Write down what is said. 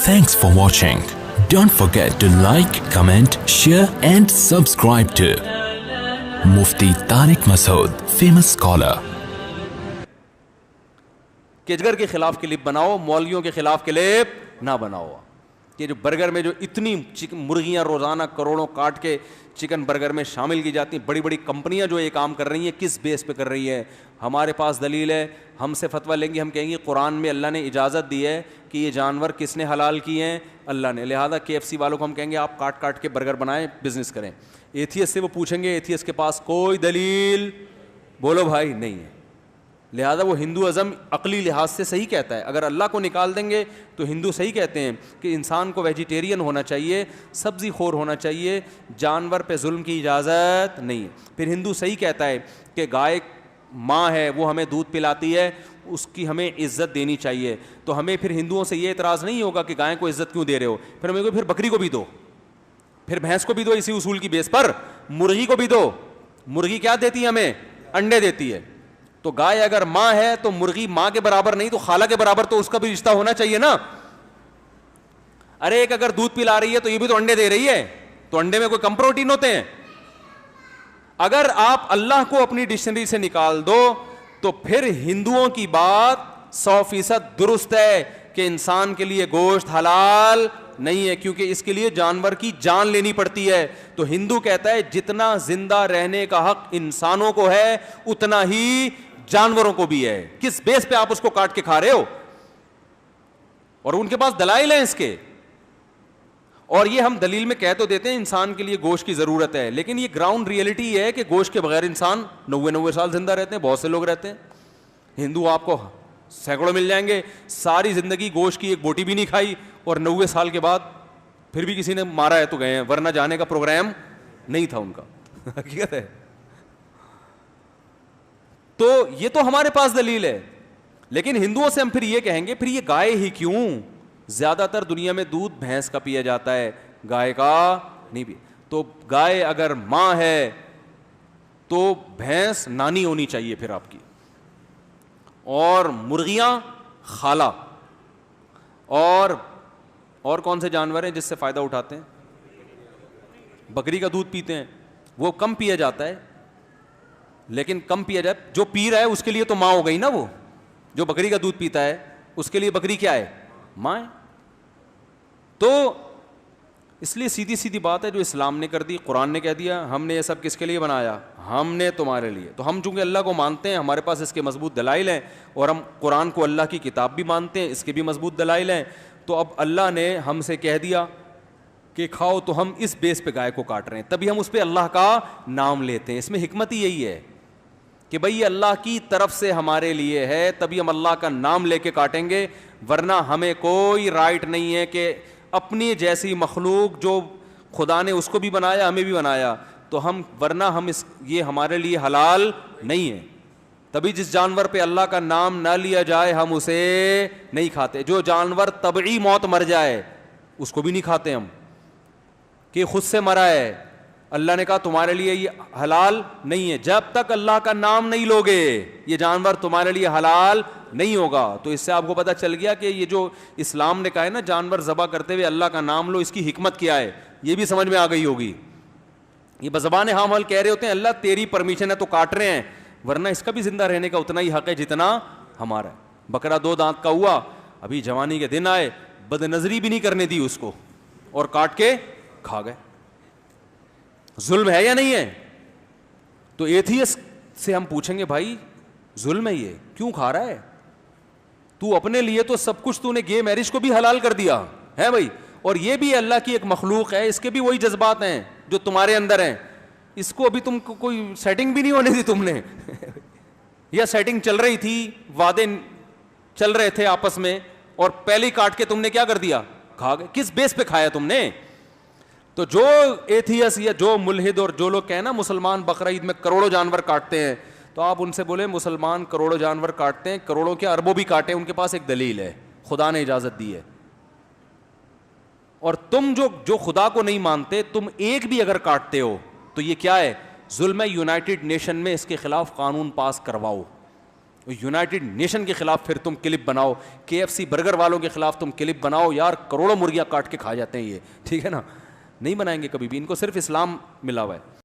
Thanks for watching. Don't forget to like, comment, share and subscribe to Mufti Tariq Masood, famous scholar. کیچگر کے خلاف clip بناؤ, مولویوں کے خلاف کلپ نہ بناؤ. کہ جو برگر میں جو اتنی مرغیاں روزانہ کروڑوں کاٹ کے چکن برگر میں شامل کی جاتی ہیں, بڑی بڑی کمپنیاں جو یہ کام کر رہی ہیں, کس بیس پہ کر رہی ہیں؟ ہمارے پاس دلیل ہے, ہم سے فتویٰ لیں گے, ہم کہیں گے قرآن میں اللہ نے اجازت دی ہے کہ یہ جانور کس نے حلال کیے ہیں؟ اللہ نے. لہٰذا KFC والوں کو ہم کہیں گے آپ کاٹ کاٹ کے برگر بنائیں, بزنس کریں. ایتھیس سے وہ پوچھیں گے, ایتھیس کے پاس کوئی دلیل بولو بھائی نہیں ہے. لہٰذا وہ ہندو ازم عقلی لحاظ سے صحیح کہتا ہے. اگر اللہ کو نکال دیں گے تو ہندو صحیح کہتے ہیں کہ انسان کو ویجیٹیرین ہونا چاہیے, سبزی خور ہونا چاہیے, جانور پہ ظلم کی اجازت نہیں ہے. پھر ہندو صحیح کہتا ہے کہ گائے ماں ہے, وہ ہمیں دودھ پلاتی ہے, اس کی ہمیں عزت دینی چاہیے. تو ہمیں پھر ہندوؤں سے یہ اعتراض نہیں ہوگا کہ گائے کو عزت کیوں دے رہے ہو, پھر ہمیں پھر بکری کو بھی دو, پھر بھینس کو بھی دو, اسی اصول کی بیس پر مرغی کو بھی دو. مرغی کیا دیتی ہے ہمیں؟ انڈے دیتی ہے. تو گائے اگر ماں ہے تو مرغی ماں کے برابر نہیں تو خالہ کے برابر تو اس کا بھی رشتہ ہونا چاہیے نا. ارے ایک اگر دودھ پلا رہی ہے تو یہ بھی تو انڈے دے رہی ہے, تو انڈے میں کوئی کم پروٹین ہوتے ہیں؟ اگر آپ اللہ کو اپنی ڈکشنری سے نکال دو تو پھر ہندوؤں کی بات 100% درست ہے کہ انسان کے لیے گوشت حلال نہیں ہے, کیونکہ اس کے لیے جانور کی جان لینی پڑتی ہے. تو ہندو کہتا ہے جتنا زندہ رہنے کا حق انسانوں کو ہے اتنا ہی جانوروں کو بھی ہے. کس بیس پہ آپ اس کو کاٹ کے کھا رہے ہو؟ اور ان کے پاس دلائل ہیں اس کے, اور یہ ہم دلیل میں کہہ تو دیتے ہیں انسان کے لیے گوشت کی ضرورت ہے, لیکن یہ گراؤنڈ ریئلٹی یہ ہے کہ گوشت کے بغیر انسان 90 سال زندہ رہتے ہیں, بہت سے لوگ رہتے ہیں. ہندو آپ کو سینکڑوں مل جائیں گے, ساری زندگی گوشت کی ایک بوٹی بھی نہیں کھائی, اور 90 سال کے بعد پھر بھی کسی نے مارا ہے تو گئے ہیں, ورنہ جانے کا پروگرام نہیں تھا ان کا. حقیقت ہے. تو یہ تو ہمارے پاس دلیل ہے, لیکن ہندوؤں سے ہم پھر یہ کہیں گے پھر یہ گائے ہی کیوں؟ زیادہ تر دنیا میں دودھ بھینس کا پیا جاتا ہے, گائے کا نہیں بھی. تو گائے اگر ماں ہے تو بھینس نانی ہونی چاہیے پھر آپ کی, اور مرغیاں خالہ. اور کون سے جانور ہیں جس سے فائدہ اٹھاتے ہیں؟ بکری کا دودھ پیتے ہیں, وہ کم پیا جاتا ہے, لیکن کم پیا جائے, جو پی رہا ہے اس کے لیے تو ماں ہو گئی نا. وہ جو بکری کا دودھ پیتا ہے اس کے لیے بکری کیا ہے؟ ماں ہے. تو اس لیے سیدھی سیدھی بات ہے جو اسلام نے کر دی, قرآن نے کہہ دیا, ہم نے یہ سب کس کے لیے بنایا؟ ہم نے تمہارے لیے. تو ہم چونکہ اللہ کو مانتے ہیں, ہمارے پاس اس کے مضبوط دلائل ہیں, اور ہم قرآن کو اللہ کی کتاب بھی مانتے ہیں, اس کے بھی مضبوط دلائل ہیں. تو اب اللہ نے ہم سے کہہ دیا کہ کھاؤ, تو ہم اس بیس پہ گائے کو کاٹ رہے ہیں, تبھی ہم اس پہ اللہ کا نام لیتے ہیں. اس میں حکمت ہی یہی ہے کہ بھئی یہ اللہ کی طرف سے ہمارے لیے ہے, تبھی ہم اللہ کا نام لے کے کاٹیں گے, ورنہ ہمیں کوئی رائٹ نہیں ہے کہ اپنی جیسی مخلوق جو خدا نے اس کو بھی بنایا ہمیں بھی بنایا, تو ہم ورنہ ہم یہ ہمارے لیے حلال نہیں ہے. تبھی جس جانور پہ اللہ کا نام نہ لیا جائے ہم اسے نہیں کھاتے. جو جانور طبعی موت مر جائے اس کو بھی نہیں کھاتے ہم, کہ خود سے مرا ہے. اللہ نے کہا تمہارے لیے یہ حلال نہیں ہے, جب تک اللہ کا نام نہیں لوگے یہ جانور تمہارے لیے حلال نہیں ہوگا. تو اس سے آپ کو پتہ چل گیا کہ یہ جو اسلام نے کہا ہے نا جانور ذبح کرتے ہوئے اللہ کا نام لو, اس کی حکمت کیا ہے, یہ بھی سمجھ میں آ گئی ہوگی. یہ بزبان ہم حل کہہ رہے ہوتے ہیں اللہ تیری پرمیشن ہے تو کاٹ رہے ہیں, ورنہ اس کا بھی زندہ رہنے کا اتنا ہی حق ہے جتنا ہمارا ہے. بکرا 2 دانت کا ہوا, ابھی جوانی کے دن آئے, بد نظری بھی نہیں کرنے دی اس کو, اور کاٹ کے کھا گئے. ظلم ہے یا نہیں ہے؟ تو ایتھیسٹ سے ہم پوچھیں گے بھائی ظلم ہے یہ, کیوں کھا رہا ہے؟ تو اپنے لیے تو سب کچھ, تو نے گے میرج کو بھی حلال کر دیا ہے بھائی, اور یہ بھی اللہ کی ایک مخلوق ہے, اس کے بھی وہی جذبات ہیں جو تمہارے اندر ہیں. اس کو ابھی تم کو کوئی سیٹنگ بھی نہیں ہونے دی تم نے, یا سیٹنگ چل رہی تھی, وعدے چل رہے تھے آپس میں, اور پہلے کاٹ کے تم نے کیا کر دیا؟ کھا گئے. کس بیس پہ کھایا تم نے؟ تو جو ایتھیس یا جو ملحد اور جو لوگ کہیں نا مسلمان بقرعید میں کروڑوں جانور کاٹتے ہیں, تو آپ ان سے بولے مسلمان کروڑوں جانور کاٹتے ہیں, کروڑوں کے اربوں بھی کاٹے, ان کے پاس ایک دلیل ہے, خدا نے اجازت دی ہے. اور تم جو خدا کو نہیں مانتے, تم ایک بھی اگر کاٹتے ہو تو یہ کیا ہے؟ ظلم ہے. یونائٹڈ نیشن میں اس کے خلاف قانون پاس کرواؤ یونائٹڈ نیشن کے خلاف پھر تم کلپ بناؤ, KFC برگر والوں کے خلاف تم کلپ بناؤ, یار کروڑوں مرغیاں کاٹ کے کھا جاتے ہیں یہ, ٹھیک ہے نا, نہیں بنائیں گے کبھی بھی, ان کو صرف اسلام ملا ہوا ہے.